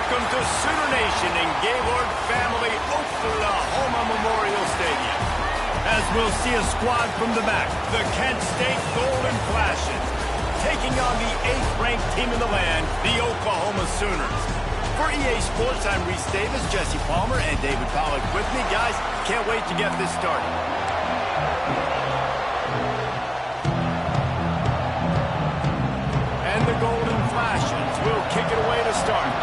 Welcome to Sooner Nation and Gaylord Family Oklahoma Memorial Stadium. As we'll see a squad from the back, the Kent State Golden Flashes, taking on the 8th-ranked team in the land, the Oklahoma Sooners. For EA Sports, I'm Reese Davis, Jesse Palmer, and David Pollack with me. Guys, can't wait to get this started. And the Golden Flashes will kick it away to start.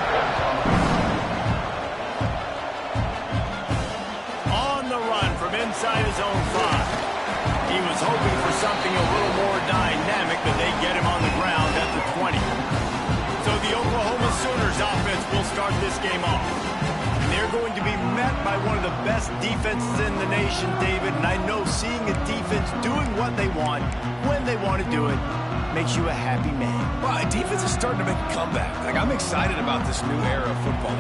On the run from inside his own 5. He was hoping for something a little more dynamic, but they get him on the ground at the 20. So the Oklahoma Sooners offense will start this game off. And they're going to be met by one of the best defenses in the nation, David. And I know seeing a defense doing what they want, when they want to do it, makes you a happy man. Well, defense is starting to make a comeback. I'm excited about this new era of football.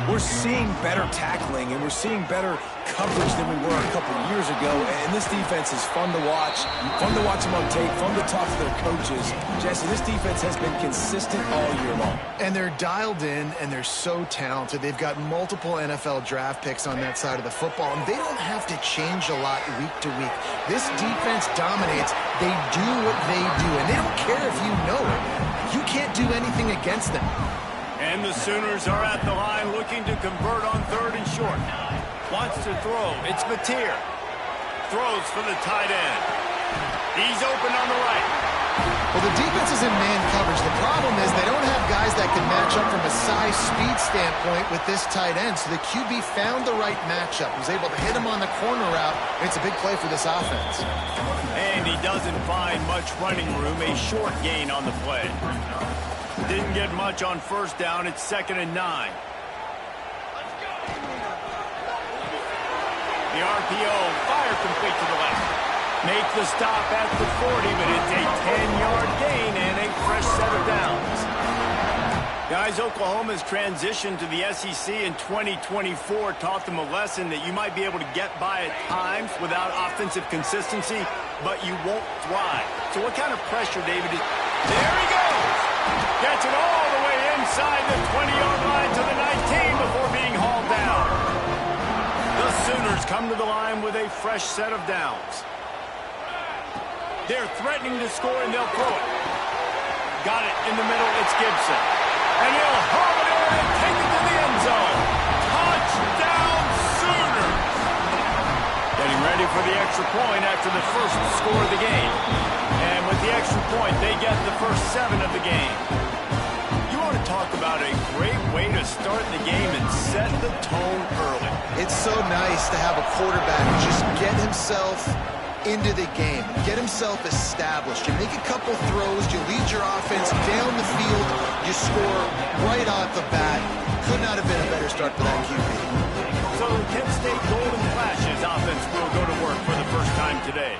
We're seeing better tackling, and we're seeing better coverage than we were a couple years ago. And this defense is fun to watch them on tape, fun to talk to their coaches. Jesse, this defense has been consistent all year long. And they're dialed in, and they're so talented. They've got multiple NFL draft picks on that side of the football, and they don't have to change a lot week to week. This defense dominates. They do what they do, and they don't care if you know it. You can't do anything against them. And the Sooners are at the line looking to convert on 3rd and short. Wants to throw. It's Mateer. Throws for the tight end. He's open on the right. Well, the defense is in man coverage. The problem is they don't have guys that can match up from a size speed standpoint with this tight end. So the QB found the right matchup. Was able to hit him on the corner route. It's a big play for this offense. And he doesn't find much running room. A short gain on the play. Didn't get much on 1st down. It's 2nd and 9. The RPO, fire complete to the left. Make the stop at the 40, but it's a 10-yard gain and a fresh set of downs. Guys, Oklahoma's transition to the SEC in 2024 taught them a lesson that you might be able to get by at times without offensive consistency, but you won't thrive. So what kind of pressure, David, is... There he goes! Gets it all the way inside the 20-yard line to the 19 before being hauled down. The Sooners come to the line with a fresh set of downs. They're threatening to score, and they'll throw it. Got it in the middle. It's Gibson. And he'll haul it in and take it to the end zone. Touchdown, Sooners! Getting ready for the extra point after the first score of the game. And with the extra point, they get the first 7 of the game. You want to talk about a great way to start the game and set the tone early. It's so nice to have a quarterback just get himself into the game, get himself established. You make a couple throws, you lead your offense down the field, you score right off the bat. Could not have been a better start for that QB. So Kent State Golden Flashes offense will go to work for the first time today.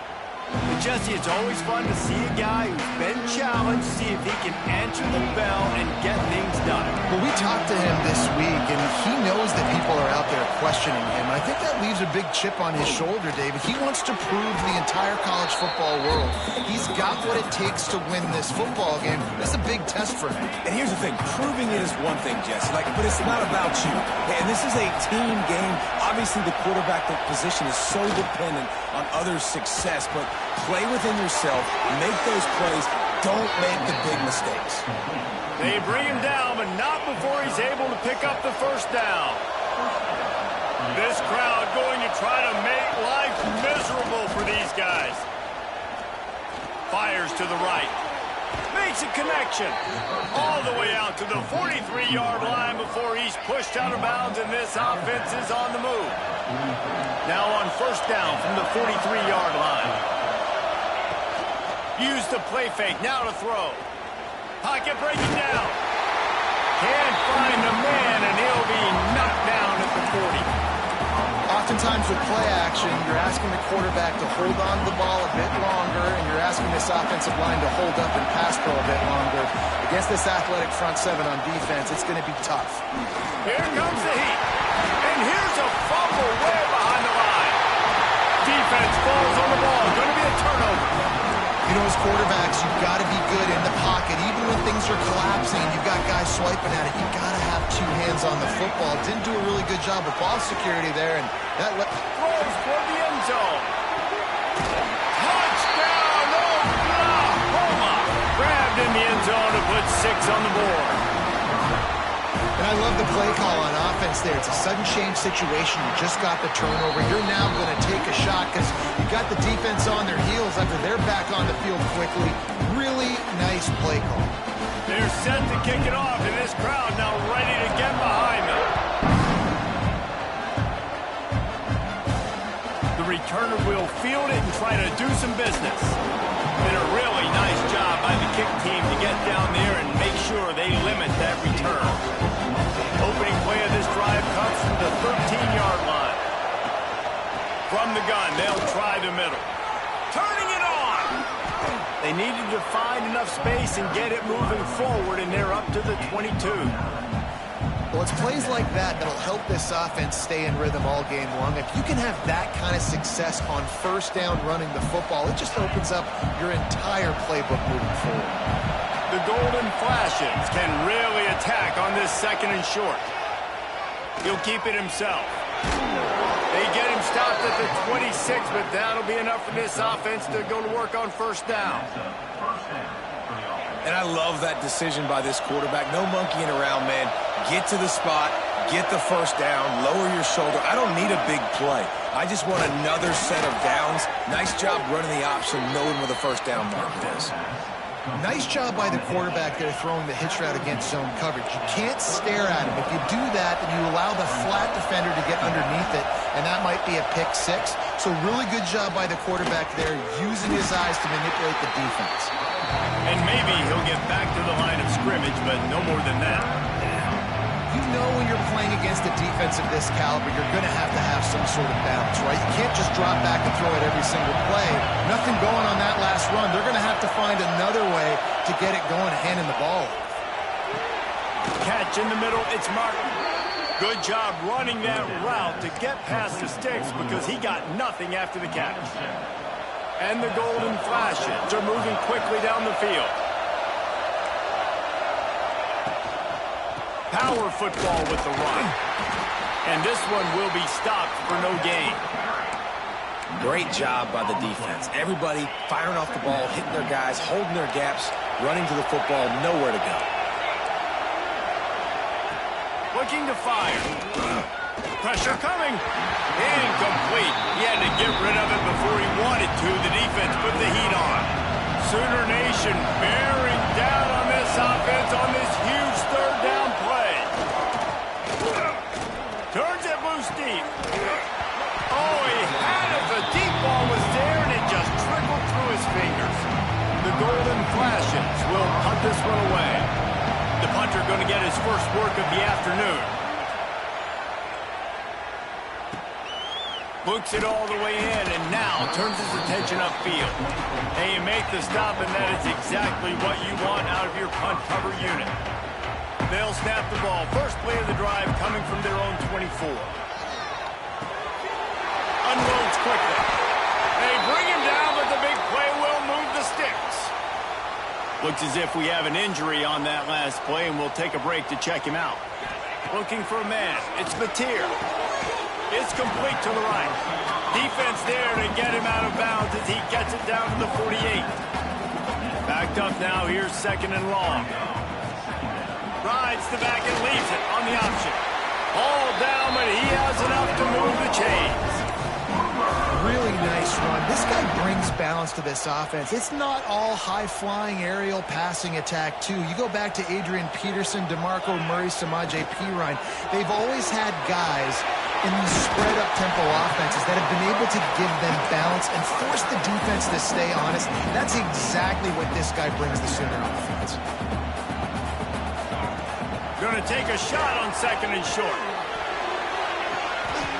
But Jesse, it's always fun to see a guy who's been challenged, see if he can answer the bell and get things done. Well, we talked to him this week, and he knows that people are out there questioning him. I think that leaves a big chip on his shoulder, David. He wants to prove to the entire college football world he's got what it takes to win this football game. It's a big test for him. And here's the thing. Proving it is one thing, Jesse, but it's not about you. And this is a team game. Obviously, the quarterback position is so dependent on others' success, but play within yourself, make those plays, don't make the big mistakes. They bring him down, but not before he's able to pick up the first down. This crowd going to try to make life miserable for these guys. Fires to the right. Makes a connection. All the way out to the 43-yard line before he's pushed out of bounds, and this offense is on the move. Now on 1st down from the 43-yard line. Use the play fake, now to throw. Pocket breaking down. Can't find the man, and he'll be knocked down at the 40. Oftentimes with play action, you're asking the quarterback to hold on to the ball a bit longer, and you're asking this offensive line to hold up and pass pro a bit longer. Against this athletic front 7 on defense, it's going to be tough. Here comes the heat. And here's a fumble way behind the line. Defense falls on the ball. Going to be a turnover. You know, as quarterbacks, you've got to be good in the pocket. Even when things are collapsing, you've got guys swiping at it. You've got to have 2 hands hands on the football. Didn't do a really good job of ball security there, and that throws for the end zone. Touchdown, Oklahoma! Grabbed in the end zone to put 6 on the board. And I love the play call on offense there. It's a sudden change situation. You just got the turnover. You're now going to take a shot because you got the defense on their heels after they're back on the field quickly. Really nice play call. They're set to kick it off, and this crowd now ready to get behind them. The returner will field it and try to do some business. Did a really nice job by the kick team to get down there and make sure they limit that return. Opening play of this drive comes from the 13-yard line. From the gun, they'll try the middle. Turning it on! They needed to find enough space and get it moving forward, and they're up to the 22. Well, it's plays like that that'll help this offense stay in rhythm all game long. If you can have that kind of success on first down running the football, it just opens up your entire playbook moving forward. The Golden Flashes can really attack on this 2nd and short. He'll keep it himself. They get him stopped at the 26, but that'll be enough for this offense to go to work on first down. And I love that decision by this quarterback. No monkeying around, man. Get to the spot, get the first down, lower your shoulder. I don't need a big play. I just want another set of downs. Nice job running the option, knowing where the first down marker is. Nice job by the quarterback there throwing the hitch route against zone coverage. You can't stare at him. If you do that, then you allow the flat defender to get underneath it, and that might be a pick 6. So really good job by the quarterback there, using his eyes to manipulate the defense. And maybe he'll get back to the line of scrimmage, but no more than that. You know when you're playing against a defense of this caliber, you're going to have some sort of balance, right? You can't just drop back and throw it every single play. Nothing going on that last run. They're going to have to find another way to get it going, handing the ball. Catch in the middle, it's Martin. Good job running that route to get past the sticks because he got nothing after the catch. And the Golden Flashes are moving quickly down the field. Power football with the run. And this one will be stopped for no gain. Great job by the defense. Everybody firing off the ball, hitting their guys, holding their gaps, running to the football, nowhere to go. Looking to fire. Pressure coming. Incomplete. He had to get rid of it before he wanted to. The defense put the heat on. Sooner Nation bearing down on this offense on this huge 3rd down play. Turns it loose deep. Oh, he had it. The deep ball was there, and it just trickled through his fingers. The Golden Flashes will punt this one away. The punter going to get his first work of the afternoon. Books it all the way in, and now turns his attention upfield. They make the stop, and that is exactly what you want out of your punt cover unit. They'll snap the ball. First play of the drive coming from their own 24. Unloads quickly. They bring him down, but the big play will move the sticks. Looks as if we have an injury on that last play, and we'll take a break to check him out. Looking for a man. It's Mateer. It's complete to the right. Defense there to get him out of bounds as he gets it down to the 48. Backed up now. Here's 2nd and long. Rides the back and leaves it on the option. All down, but he has enough to move the chains. Really nice run. This guy brings balance to this offense. It's not all high-flying aerial passing attack, too. You go back to Adrian Peterson, DeMarco Murray, Samaje Perine. They've always had guys in these spread-up tempo offenses that have been able to give them balance and force the defense to stay honest. That's exactly what this guy brings the Sooner offense. Going to take a shot on 2nd and short.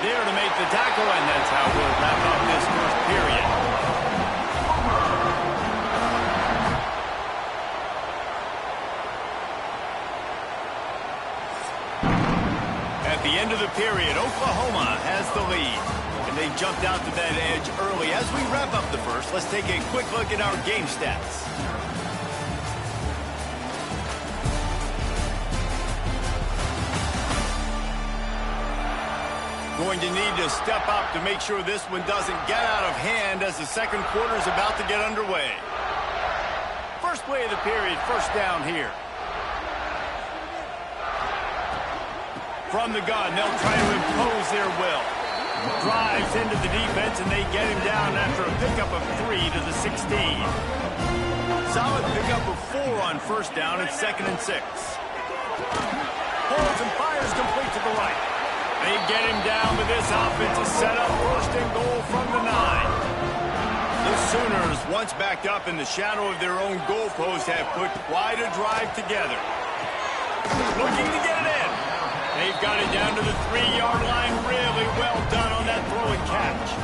There to make the tackle, and that's how we'll wrap up this first period. At the end of the period, Oklahoma has the lead, and they jumped out to that edge early. As we wrap up the first, let's take a quick look at our game stats. Going to need to step up to make sure this one doesn't get out of hand as the second quarter is about to get underway. First play of the period, first down here. From the gun, they'll try to impose their will. Drives into the defense, and they get him down after a pickup of 3 to the 16. Solid pickup of 4 on first down at 2nd and 6. Holds and fires complete to the right. They get him down, but this offense is set up first and goal from the 9. The Sooners, once backed up in the shadow of their own goalpost, have put quite a drive together. Looking to get it in. They've got it down to the 3-yard line. Really well done on that throw and catch.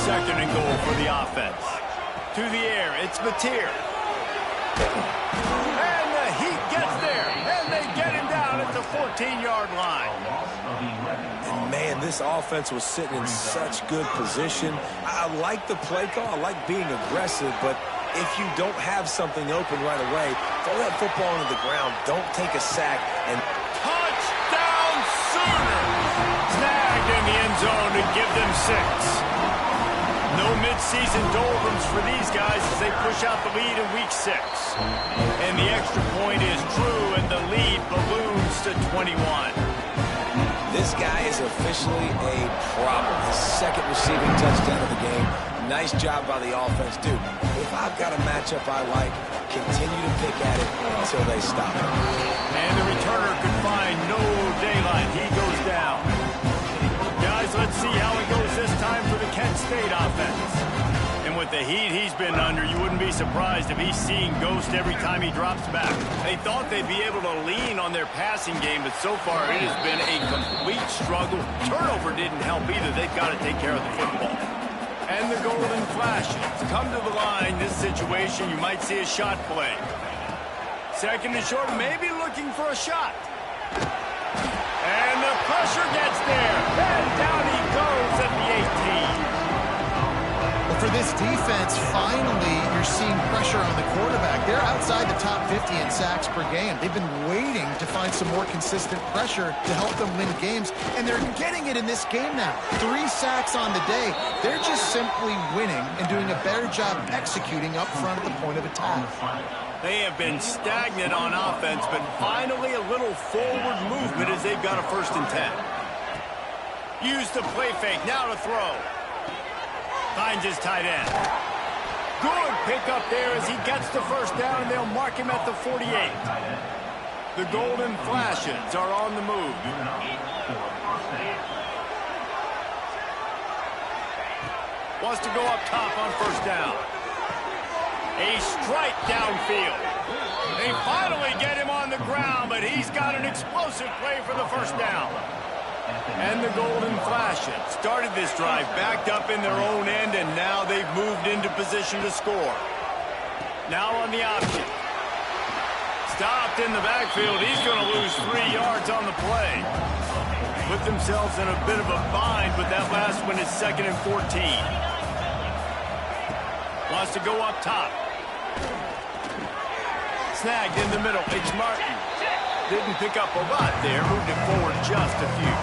2nd and goal for the offense. To the air, it's Mateer. And the Heat gets there, and they get him down at the 14-yard line. And man, this offense was sitting in such good position. I like the play call. I like being aggressive, but if you don't have something open right away, throw that football into the ground. Don't take a sack. And touchdown Sooners! Snagged in the end zone to give them 6. No midseason doldrums for these guys as they push out the lead in week 6. And the extra point is true, and the lead balloons to 21. This guy is officially a problem. His 2nd receiving touchdown of the game. Nice job by the offense. Dude, if I've got a matchup I like, continue to pick at it until they stop it. And the returner could find no daylight. He goes down. Guys, let's see how it goes this time for the Kent State offense. And with the heat he's been under, you wouldn't be surprised if he's seeing ghost every time he drops back. They thought they'd be able to lean on their passing game, but so far it has been a complete struggle. Turnover didn't help either. They've got to take care of the football. And the golden flashes come to the line. This situation, you might see a shot play. 2nd and short, maybe looking for a shot. And the pressure gets there. And down he goes at the 18. Well, for this defense, finally, you're seeing pressure on the quarterback. They're outside the top 50 in sacks per game. They've been waiting to find some more consistent pressure to help them win games, and they're getting it in this game now. 3 sacks on the day. They're just simply winning and doing a better job executing up front at the point of attack. They have been stagnant on offense, but finally a little forward movement as they've got a 1st and 10. Use the play fake, now to throw. Finds his tight end. Good pickup there as he gets the 1st down, and they'll mark him at the 48. The golden flashes are on the move. Wants to go up top on 1st down. A strike downfield. They finally get him on the ground, but he's got an explosive play for the 1st down. And the golden flashes started this drive backed up in their own end, and now they've moved into position to score. Now on the option. Stopped in the backfield. He's going to lose 3 yards on the play. Put themselves in a bit of a bind, but that last one is 2nd and 14. Wants to go up top. Snagged in the middle. It's Martin. Didn't pick up a lot there. Moved it forward just a few.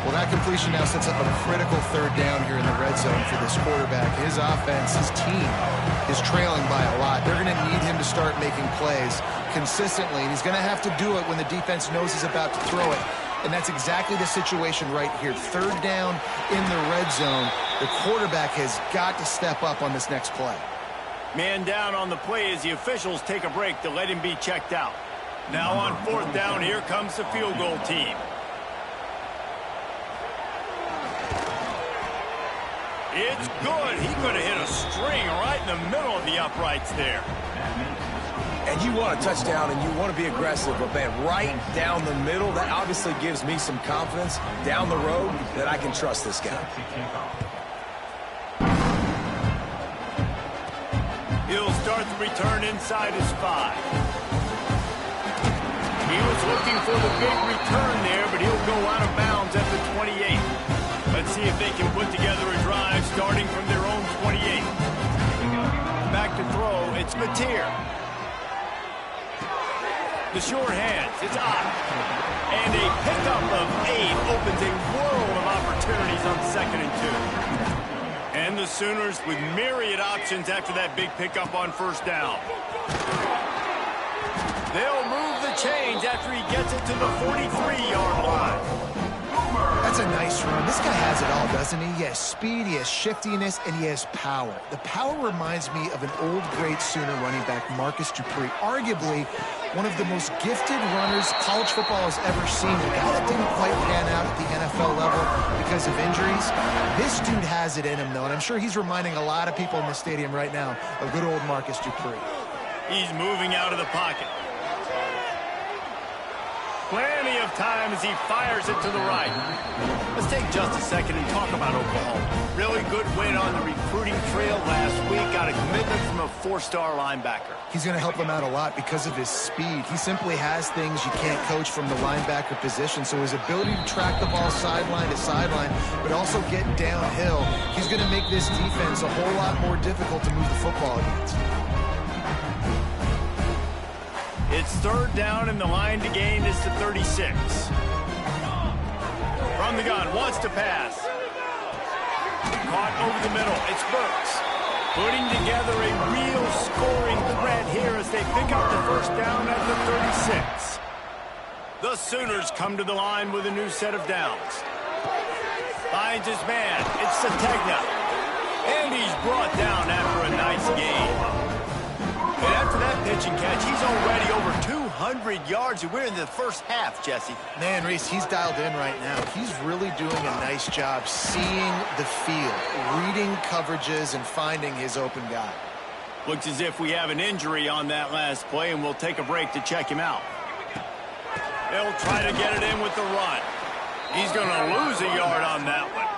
Well, that completion now sets up a critical 3rd down here in the red zone for this quarterback. His offense, his team, is trailing by a lot. They're going to need him to start making plays consistently, and he's going to have to do it when the defense knows he's about to throw it. And that's exactly the situation right here. 3rd down in the red zone. The quarterback has got to step up on this next play. Man down on the play as the officials take a break to let him be checked out. Now on 4th down, here comes the field goal team. It's good. He could have hit a string right in the middle of the uprights there. And you want a touchdown and you want to be aggressive, but man, right down the middle, that obviously gives me some confidence down the road that I can trust this guy. He'll start the return inside his 5. He was looking for the big return there, but he'll go out of bounds at the 28. Let's see if they can put together a drive starting from their own 28. Back to throw, it's Mateer. The short hands, it's Ott. And a pickup of 8 opens a world of opportunities on 2nd and 2. And the Sooners with myriad options after that big pickup on 1st down. They'll move the chains after he gets it to the 43-yard line. That's a nice run. This guy has it all, doesn't he? He has speed, he has shiftiness, and he has power. The power reminds me of an old great Sooner running back, Marcus Dupree. Arguably one of the most gifted runners college football has ever seen. A guy that didn't quite pan out at the NFL level because of injuries. This dude has it in him, though, and I'm sure he's reminding a lot of people in the stadium right now of good old Marcus Dupree. He's moving out of the pocket. Plenty of time as he fires it to the right. Let's take just a second and talk about Oklahoma. Really good win on the recruiting trail last week. Got a commitment from a 4-star linebacker. He's going to help them out a lot because of his speed. He simply has things you can't coach from the linebacker position. So his ability to track the ball sideline to sideline, but also get downhill, he's going to make this defense a whole lot more difficult to move the football against. It's 3rd down, and the line to gain is to 36. From the gun, wants to pass. Caught over the middle. It's Burks. Putting together a real scoring threat here as they pick up the 1st down at the 36. The Sooners come to the line with a new set of downs. Finds his man. It's Sategna. And he's brought down after a nice game. And after that pitch and catch, he's already over 200 yards, and we're in the 1st half, Jesse. Man, Reese, he's dialed in right now. He's really doing a nice job seeing the field, reading coverages, and finding his open guy. Looks as if we have an injury on that last play, and we'll take a break to check him out. They'll try to get it in with the run. He's going to lose a yard on that one.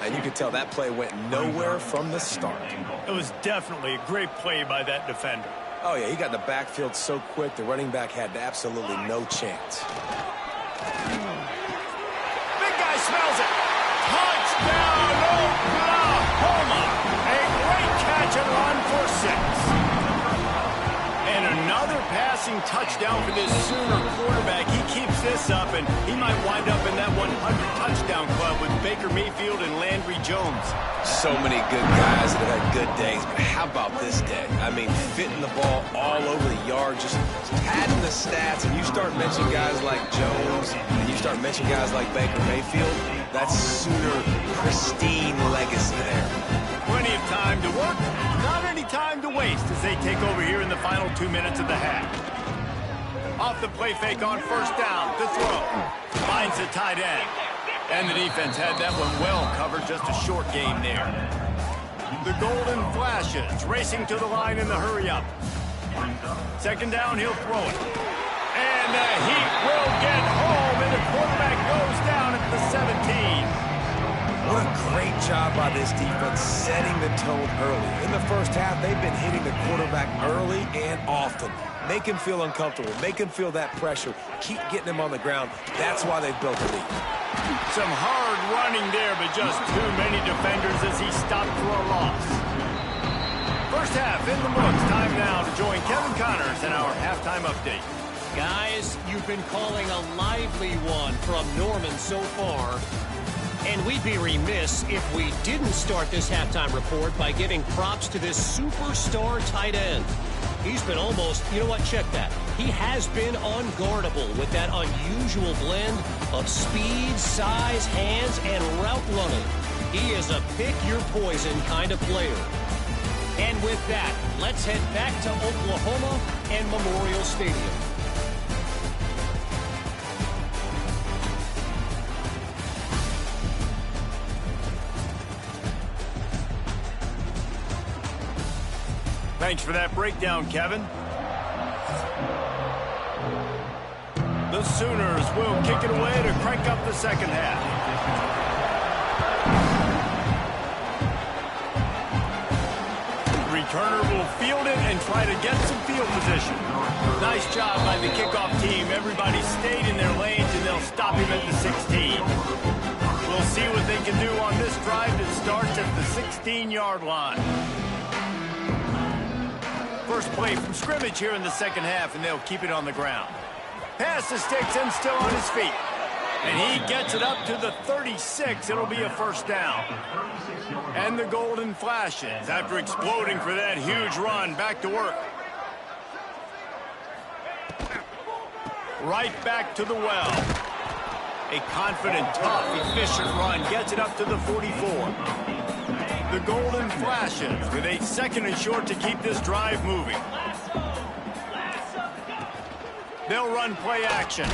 And you could tell that play went nowhere from the start. It was definitely a great play by that defender. Oh, yeah, he got in the backfield so quick, the running back had absolutely no chance. Big guy smells it. Touchdown, Oklahoma. A great catch and run for 6. And another passing touchdown for this Sooner quarterback. He keeps this up, and he might wind up in that 100-touchdown club with Baker Mayfield and Landry Jones. So many good guys that have had good days, but how about this day? I mean, fitting the ball all over the yard, just padding the stats, and you start mentioning guys like Jones, and you start mentioning guys like Baker Mayfield, that's Sooner pristine legacy there. Plenty of time to work, not any time to waste as they take over here in the final 2 minutes of the half. Off the play fake on 1st down, the throw. Finds the tight end. And the defense had that one well covered, just a short game there. The Golden Flashes racing to the line in the hurry-up. 2nd down, he'll throw it. And the Heat will get home, and the quarterback goes down at the 17. What a great job by this defense setting the tone early. In the 1st half, they've been hitting the quarterback early and often. Make him feel uncomfortable. Make him feel that pressure. Keep getting him on the ground. That's why they've built a lead. Some hard running there, but just too many defenders as he stopped for a loss. 1st half in the books. Time now to join Kevin Connors in our halftime update. Guys, you've been calling a lively one from Norman so far. And we'd be remiss if we didn't start this halftime report by giving props to this superstar tight end. He's been almost, you know what, check that. He has been unguardable with that unusual blend of speed, size, hands, and route running. He is a pick-your-poison kind of player. And with that, let's head back to Oklahoma and Memorial Stadium. Thanks for that breakdown, Kevin. The Sooners will kick it away to crank up the 2nd half. Returner will field it and try to get some field position. Nice job by the kickoff team. Everybody stayed in their lanes, and they'll stop him at the 16. We'll see what they can do on this drive that starts at the 16-yard line. First play from scrimmage here in the 2nd half, and they'll keep it on the ground. Pass to Sticks and still on his feet. And he gets it up to the 36. It'll be a first down. And the golden flashes after exploding for that huge run. Back to work. Right back to the well. A confident, tough, efficient run gets it up to the 44. The golden flashes with a second and short to keep this drive moving. They'll run play action.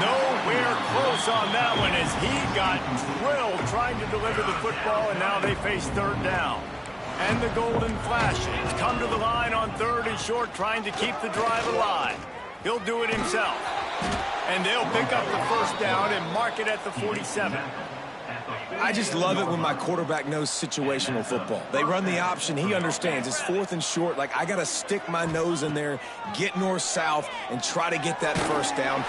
Nowhere close on that one as he got drilled trying to deliver the football, and now they face third down. And the golden flashes come to the line on third and short, trying to keep the drive alive. He'll do it himself. And they'll pick up the first down and mark it at the 47. I just love it when my quarterback knows situational football. They run the option. He understands. It's fourth and short. Like, I got to stick my nose in there, get north-south, and try to get that first down.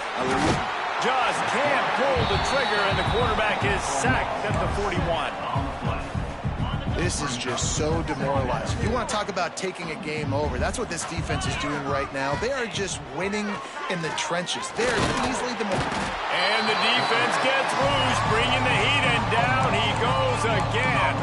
Just can't pull the trigger, and the quarterback is sacked at the 41. This is just so demoralizing. You want to talk about taking a game over. That's what this defense is doing right now. They are just winning in the trenches. They're easily the most... And the defense gets loose, bringing the heat, and down he goes again.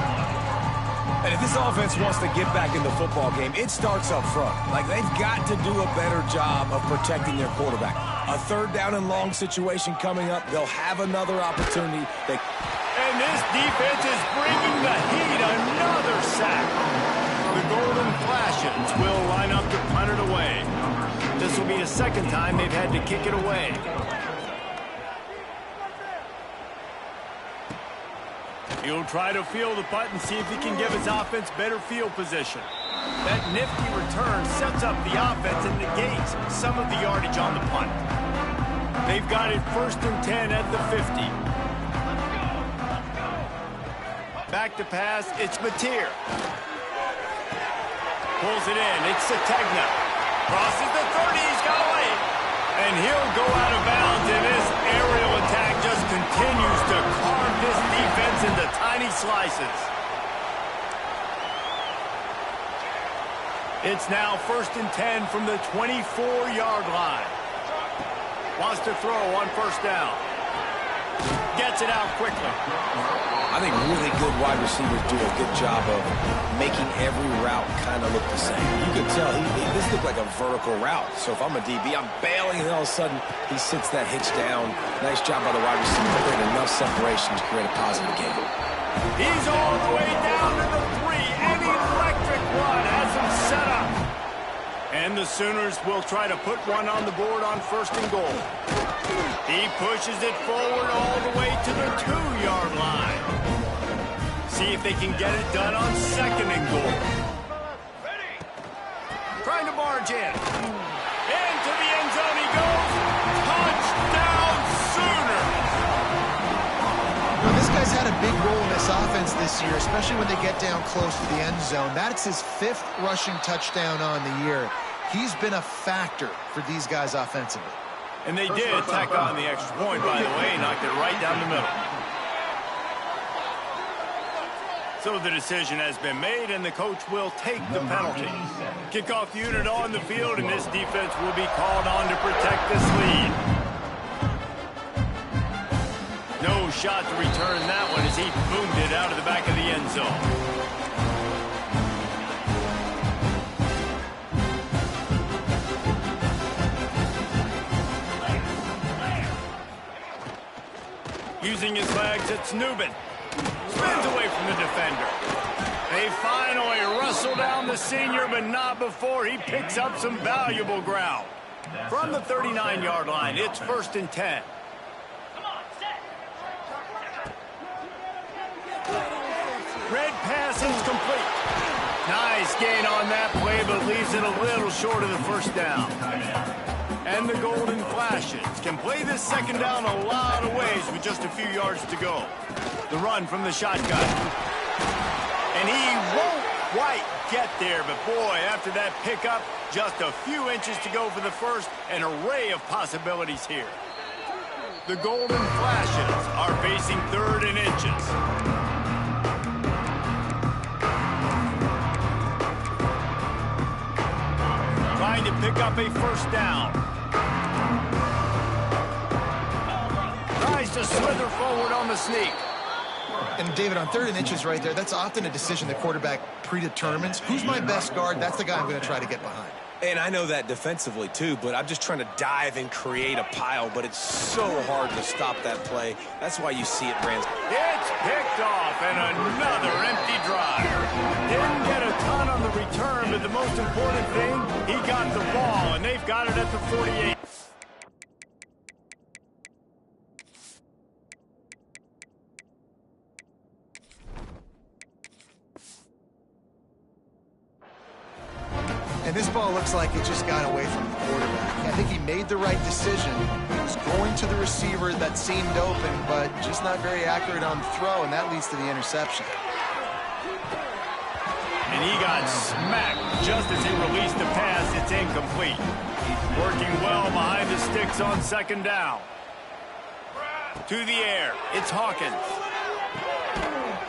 And if this offense wants to get back in the football game, it starts up front. Like, they've got to do a better job of protecting their quarterback. A third down and long situation coming up. They'll have another opportunity. And this defense is bringing the heat. Another sack. The golden flashes will line up to punt it away. This will be the second time they've had to kick it away. He'll try to field the punt and see if he can give his offense better field position. That nifty return sets up the offense and negates some of the yardage on the punt. They've got it 1st and 10 at the 50. Back to pass, it's Mateer. Pulls it in, it's Sategna. Crosses the 30, he's got away. And he'll go out of bounds, and this aerial attack just continues to carve this defense into tiny slices. It's now 1st and 10 from the 24-yard line. Wants to throw on first down. Gets it out quickly. I think really good wide receivers do a good job of making every route kind of look the same. You can tell this looked like a vertical route. So if I'm a DB, I'm bailing, and all of a sudden he sits that hitch down. Nice job by the wide receiver to create enough separation to create a positive game. He's all the way down to the 3. An electric run has him set up. And the Sooners will try to put one on the board on 1st and goal. He pushes it forward all the way to the 2-yard line. See if they can get it done on 2nd and goal. Trying to barge in. Into the end zone he goes. Touchdown Sooners! Well, this guy's had a big role in this offense this year, especially when they get down close to the end zone. That's his 5th rushing touchdown on the year. He's been a factor for these guys offensively. And they did tack on the extra point, by the way, knocked it right down the middle. So the decision has been made, and the coach will take the penalty. Kickoff unit on the field, and this defense will be called on to protect this lead. No shot to return that one as he boomed it out of the back of the end zone. Using his legs, it's Nubin. Spins away from the defender. They finally wrestle down the senior, but not before he picks up some valuable ground. From the 39-yard line, it's 1st and 10. Red pass is complete. Nice gain on that play, but leaves it a little short of the first down. And the golden flashes can play this second down a lot of ways with just a few yards to go. The run from the shotgun. And he won't quite get there, but boy, after that pickup, just a few inches to go for the first. An array of possibilities here. The golden flashes are facing 3rd and inches. Trying to pick up a first down. to slither forward on the sneak. And, David, on 3rd and inches right there, that's often a decision the quarterback predetermines. Who's my best guard? That's the guy I'm going to try to get behind. And I know that defensively, too, but I'm just trying to dive and create a pile, but it's so hard to stop that play. That's why you see it, Rams. It's picked off, and another empty drive. Didn't get a ton on the return, but the most important thing, he got the ball, and they've got it at the 48. And this ball looks like it just got away from the quarterback. I think he made the right decision. He was going to the receiver that seemed open, but just not very accurate on the throw, and that leads to the interception. And he got smacked just as he released the pass. It's incomplete. Working well behind the sticks on 2nd down. To the air, it's Hawkins.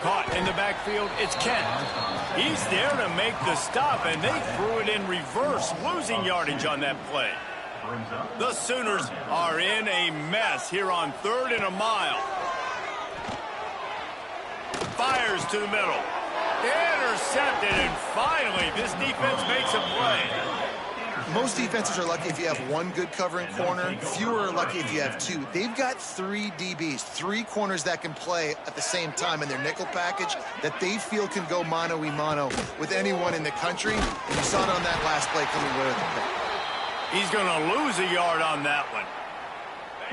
Caught in the backfield, it's Kent. He's there to make the stop, and they threw it in reverse, losing yardage on that play. The Sooners are in a mess here on 3rd and a mile. Fires to the middle. Intercepted, and finally, this defense makes a play. Most defenses are lucky if you have one good covering corner. Fewer are lucky if you have two. They've got 3 DBs, 3 corners that can play at the same time in their nickel package that they feel can go mano-a-mano with anyone in the country. And you saw it on that last play coming away with the pick. He's going to lose a yard on that one.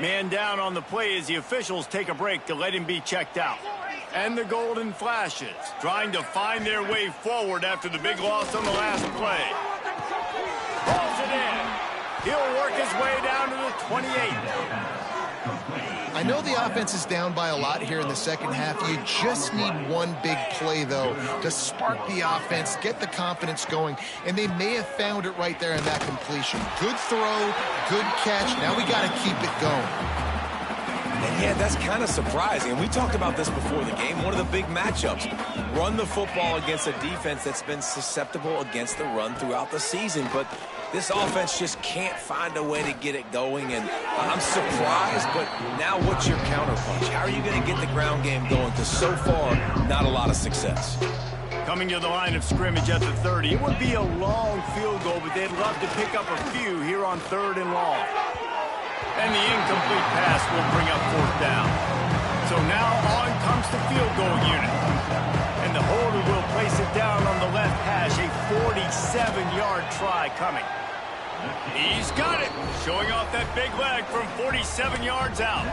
Man down on the play as the officials take a break to let him be checked out. And the Golden Flashes trying to find their way forward after the big loss on the last play. Pulls it in. He'll work his way down to the 28. I know the offense is down by a lot here in the second half. You just need one big play, though, to spark the offense, get the confidence going, and they may have found it right there in that completion. Good throw, good catch. Now we got to keep it going. And yeah, that's kind of surprising. And we talked about this before the game. One of the big matchups. Run the football against a defense that's been susceptible against the run throughout the season. But this offense just can't find a way to get it going. And I'm surprised, but now what's your counterpunch? How are you going to get the ground game going? Because so far, not a lot of success. Coming to the line of scrimmage at the 30. It would be a long field goal, but they'd love to pick up a few here on 3rd and long. And the incomplete pass will bring up 4th down. So now on comes the field goal unit. And the holder will place it down on the left hash. A 47-yard try coming. He's got it. Showing off that big leg from 47 yards out.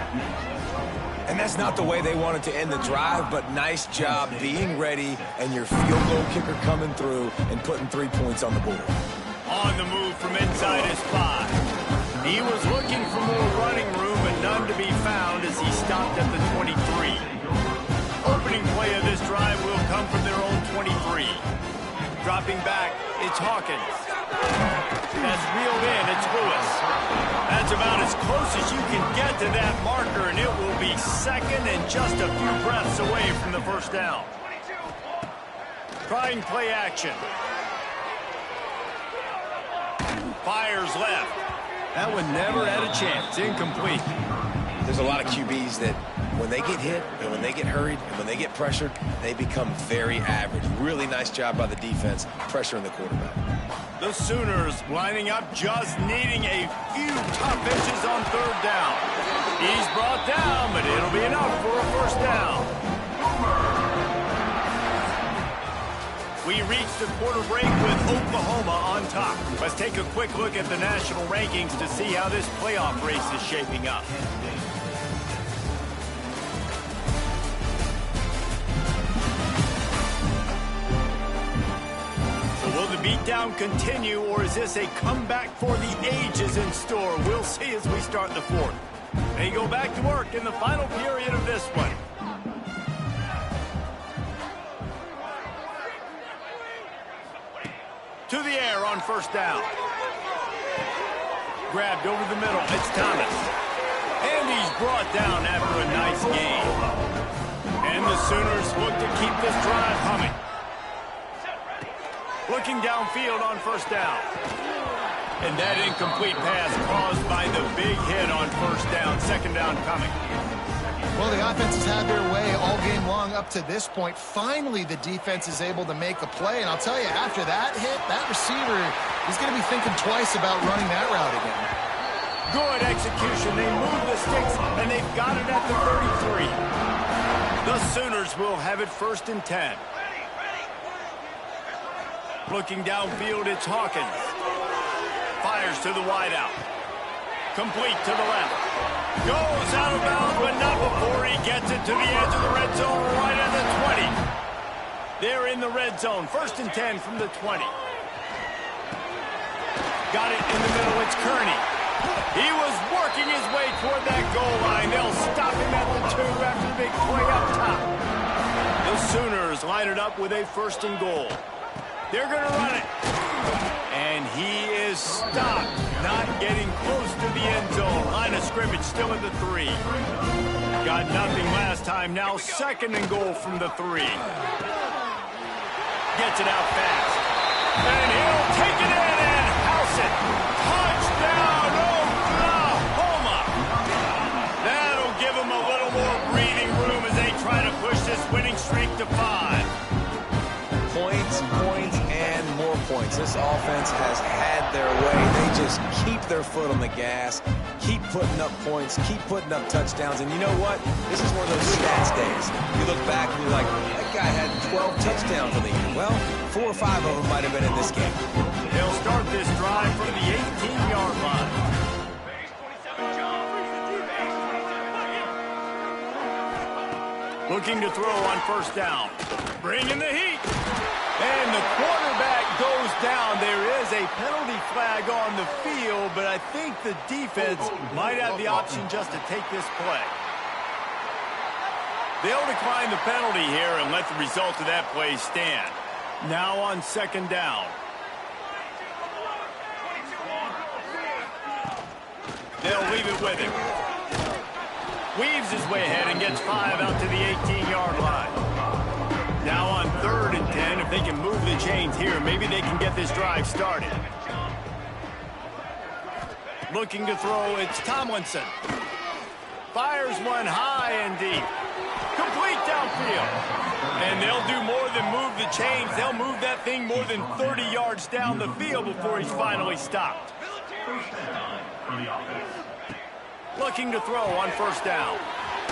And that's not the way they wanted to end the drive, but nice job being ready and your field goal kicker coming through and putting 3 points on the board. On the move from inside his 5. He was looking for more running room, but none to be found as he stopped at the 23. Opening play of this drive will come from their own 23. Dropping back, it's Hawkins. That's reeled in, it's Lewis. That's about as close as you can get to that marker, and it will be 2nd and just a few breaths away from the 1st down. Trying play action. Fires left. That one never had a chance. Incomplete. There's a lot of QBs that when they get hit and when they get hurried and when they get pressured, they become very average. Really nice job by the defense pressuring the quarterback. The Sooners lining up, just needing a few tough inches on 3rd down. He's brought down, but it'll be enough for a 1st down. We reach the quarter break with Oklahoma on top. Let's take a quick look at the national rankings to see how this playoff race is shaping up. So will the beatdown continue, or is this a comeback for the ages in store? We'll see as we start the 4th. They go back to work in the final period of this one. To the air on 1st down. Grabbed over the middle. It's Thomas. And he's brought down after a nice gain. And the Sooners look to keep this drive humming. Looking downfield on 1st down. And that incomplete pass caused by the big hit on 1st down. 2nd down coming. Well, the offense has had their way all game long up to this point. Finally, the defense is able to make a play. And I'll tell you, after that hit, that receiver is going to be thinking twice about running that route again. Good execution. They move the sticks, and they've got it at the 33. The Sooners will have it 1st and 10. Looking downfield, it's Hawkins. Fires to the wideout. Complete to the left. Goes out of bounds, but not before he gets it to the edge of the red zone, right at the 20. They're in the red zone. 1st and 10 from the 20. Got it in the middle. It's Kearney. He was working his way toward that goal line. They'll stop him at the 2 after the big play up top. The Sooners line it up with a 1st and goal. They're going to run it. And he is stopped, not getting close to the end zone. Line of scrimmage still at the 3. Got nothing last time. Now 2nd and goal from the 3. Gets it out fast. And he'll take it in and house it. Touchdown, Oklahoma. That'll give him a little more breathing room as they try to push this winning streak to 5. Points, and more points. This offense has had their way. They just keep their foot on the gas, keep putting up points, keep putting up touchdowns. And you know what? This is one of those stats days. You look back and you're like, that guy had 12 touchdowns on the year. Well, 4 or 5 of them might have been in this game. They'll start this drive from the 18-yard line. Looking to throw on 1st down. Bringing the heat. And the quarterback goes down. There is a penalty flag on the field, but I think the defense might have the option just to take this play. They'll decline the penalty here and let the result of that play stand. Now on 2nd down. They'll leave it with him. Weaves his way ahead and gets 5 out to the 18-yard line. Now on 3rd and 10, if they can move the chains here, maybe they can get this drive started. Looking to throw, it's Tomlinson. Fires one high and deep. Complete downfield. And they'll do more than move the chains. They'll move that thing more than 30 yards down the field before he's finally stopped. Looking to throw on 1st down.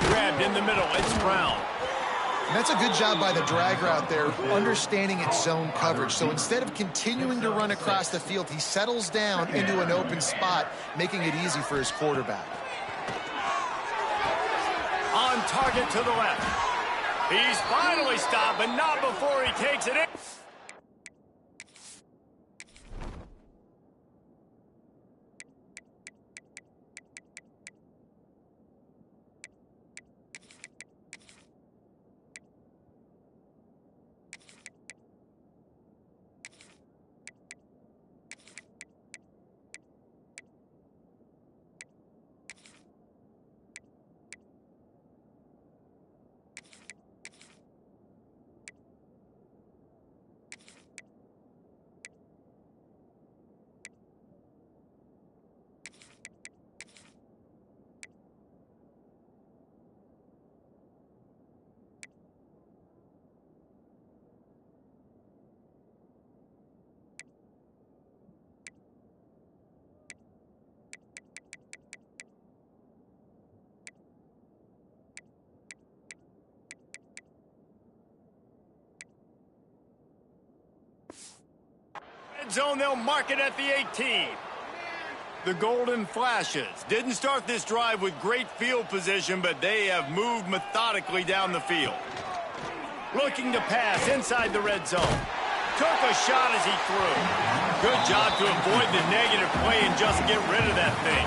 Grabbed in the middle, it's Brown. And that's a good job by the drag route there, understanding its zone coverage. So instead of continuing to run across the field, he settles down into an open spot, making it easy for his quarterback. On target to the left. He's finally stopped, but not before he takes it in. Zone, they'll mark it at the 18. The Golden Flashes didn't start this drive with great field position, but they have moved methodically down the field. Looking to pass inside the red zone. Took a shot as he threw. Good job to avoid the negative play and just get rid of that thing.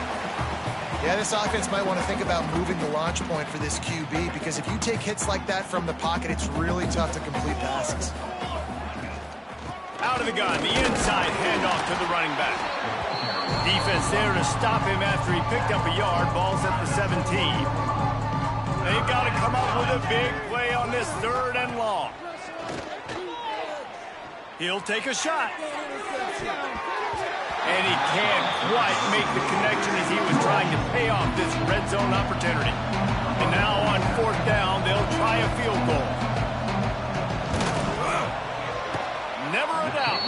Yeah, this offense might want to think about moving the launch point for this QB, because if you take hits like that from the pocket, it's really tough to complete passes. Out of the gun, the inside handoff to the running back. Defense there to stop him after he picked up a yard. Ball's at the 17. They've got to come up with a big play on this 3rd and long. He'll take a shot. And he can't quite make the connection as he was trying to pay off this red zone opportunity. And now on 4th down, they'll try a field goal. Never a doubt.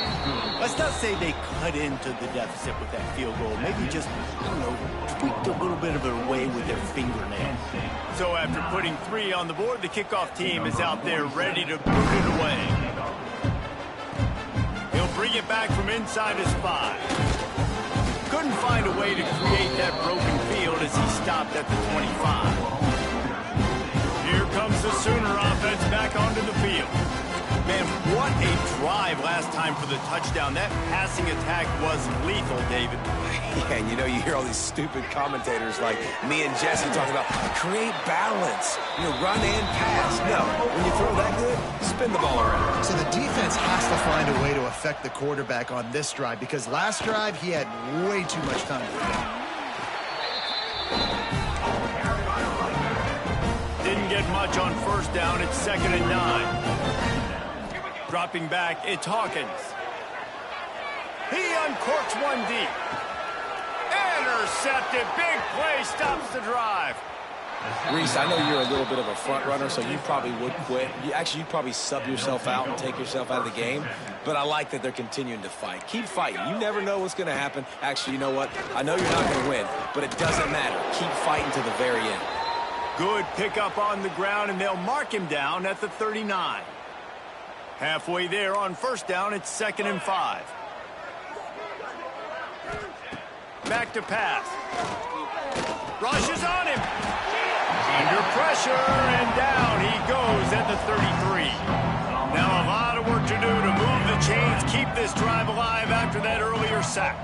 Let's not say they cut into the deficit with that field goal. Maybe just, tweaked a little bit of it away with their fingernail. So after putting 3 on the board, the kickoff team is out there ready to boot it away. He'll bring it back from inside his 5. Couldn't find a way to create that broken field as he stopped at the 25. Here comes the Sooner offense back onto the field. Man, what a drive last time for the touchdown. That passing attack was lethal, David. Yeah, and you hear all these stupid commentators like me and Jesse talking about create balance, run and pass. No, when you throw that good, spin the ball around. So the defense has to find a way to affect the quarterback on this drive because last drive he had way too much time to do. Didn't get much on 1st down. It's 2nd and 9. Dropping back, it's Hawkins. He uncorks one deep. Intercepted. Big play stops the drive. Reese, I know you're a little bit of a front runner, so you probably would quit. You'd probably sub yourself out and take yourself out of the game. But I like that they're continuing to fight. Keep fighting. You never know what's going to happen. Actually, you know what? I know you're not going to win, but it doesn't matter. Keep fighting to the very end. Good pickup on the ground, and they'll mark him down at the 39. Halfway there on 1st down, it's 2nd and 5. Back to pass. Rushes on him. Under pressure, and down he goes at the 33. Now a lot of work to do to move the chains, keep this drive alive after that earlier sack.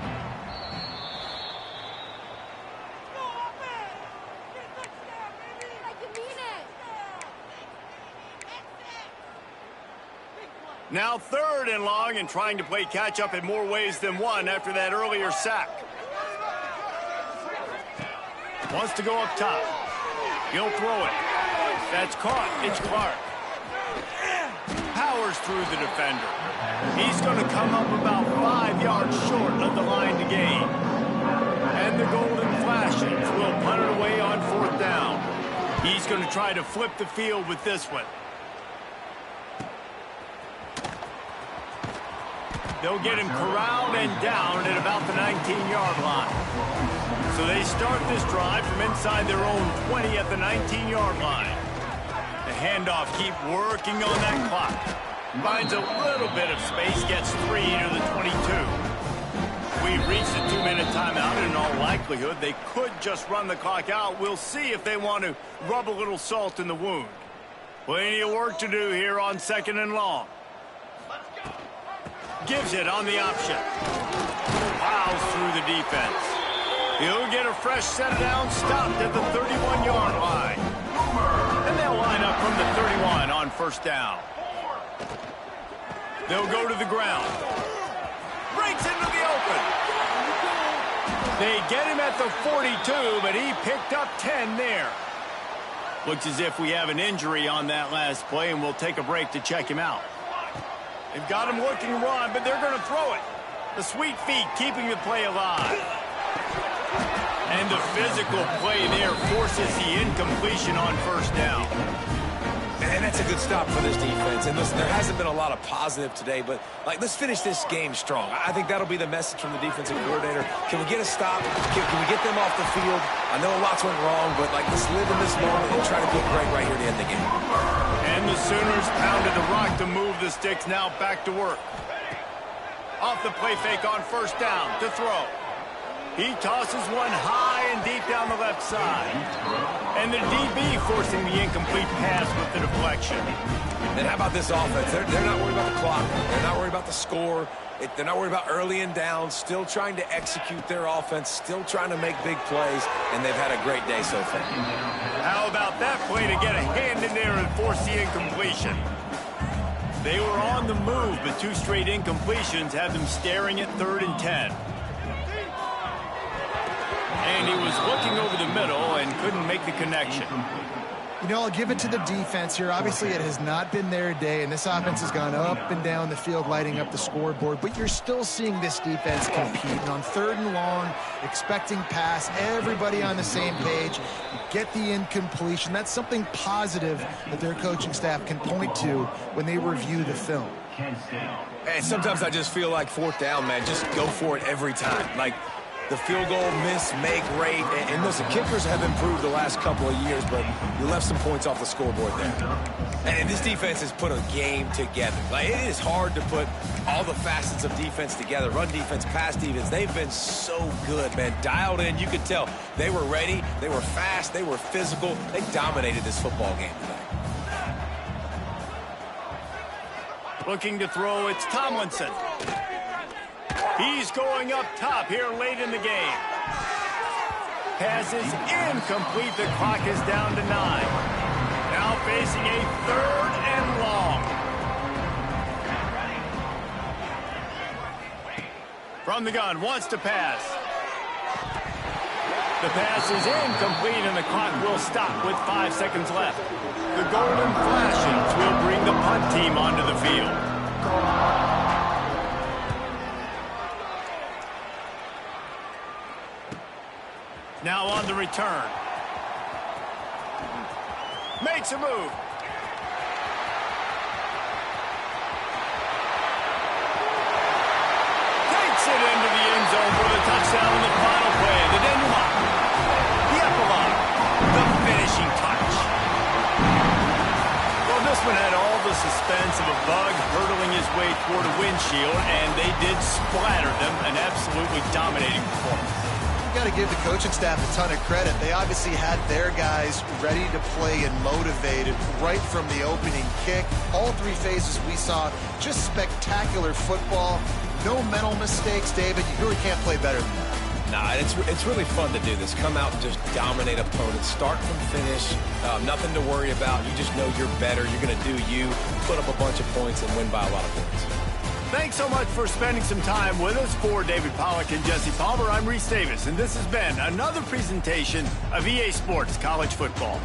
Now 3rd and long and trying to play catch-up in more ways than one after that earlier sack. Wants to go up top. He'll throw it. That's caught. It's Clark. Powers through the defender. He's going to come up about 5 yards short of the line to gain. And the Golden Flashes will punt it away on 4th down. He's going to try to flip the field with this one. They'll get him corralled and down at about the 19-yard line. So they start this drive from inside their own 20 at the 19-yard line. The handoff keep working on that clock. Finds a little bit of space, gets 3 to the 22. We've reached the 2-minute timeout, and in all likelihood, they could just run the clock out. We'll see if they want to rub a little salt in the wound. Plenty of work to do here on 2nd and long. Gives it on the option. Plows through the defense. He'll get a fresh set of downs, stopped at the 31-yard line. And they'll line up from the 31 on 1st down. They'll go to the ground. Breaks into the open. They get him at the 42, but he picked up 10 there. Looks as if we have an injury on that last play, and we'll take a break to check him out. They've got him looking run, but they're going to throw it. The sweet feet keeping the play alive. And the physical play there forces the incompletion on 1st down. And that's a good stop for this defense. And listen, there hasn't been a lot of positive today, but, let's finish this game strong. I think that'll be the message from the defensive coordinator. Can we get a stop? Can we get them off the field? I know lots went wrong, but, let's live in this moment and try to get great right here to end the game. And the Sooners pounded the rock to move the sticks, now back to work. Off the play fake on 1st down to throw. He tosses one high and deep down the left side. And the DB forcing the incomplete pass with the deflection. And how about this offense? They're not worried about the clock. They're not worried about the score. They're not worried about early and down. Still trying to execute their offense. Still trying to make big plays. And they've had a great day so far. How about that play to get a hand in there and force the incompletion? They were on the move, but 2 straight incompletions had them staring at 3rd and 10. And he was looking over the middle and couldn't make the connection. You know, I'll give it to the defense here. Obviously, it has not been their day, and this offense has gone up and down the field, lighting up the scoreboard. But you're still seeing this defense compete. And on 3rd and long, expecting pass, everybody on the same page. You get the incompletion. That's something positive that their coaching staff can point to when they review the film. And sometimes I just feel like 4th down, man, just go for it every time. Like, the field goal miss-make rate. And listen, kickers have improved the last couple of years, but you left some points off the scoreboard there. And this defense has put a game together. Like, it is hard to put all the facets of defense together. Run defense, pass defense. They've been so good, man. Dialed in. You could tell they were ready. They were fast. They were physical. They dominated this football game today. Looking to throw, it's Tomlinson. He's going up top here late in the game. Pass is incomplete. The clock is down to 9. Now facing a 3rd and long. From the gun, wants to pass. The pass is incomplete, and the clock will stop with 5 seconds left. The Golden Flashes will bring the punt team onto the field. Now on the return. Makes a move. Takes it into the end zone for the touchdown in the final play. The denouement. The epilogue. The finishing touch. Well, this one had all the suspense of a bug hurtling his way toward a windshield, and they did splatter them. An absolutely dominating performance. Got to give the coaching staff a ton of credit. They obviously had their guys ready to play and motivated right from the opening kick. All 3 phases we saw, just spectacular football. No mental mistakes, David. You really can't play better than that. Nah, it's really fun to do this. Come out and just dominate opponents. Start from finish. Nothing to worry about. You just know you're better. You're going to do you. Put up a bunch of points and win by a lot of points. Thanks so much for spending some time with us. For David Pollack and Jesse Palmer, I'm Reese Davis, and this has been another presentation of EA Sports College Football.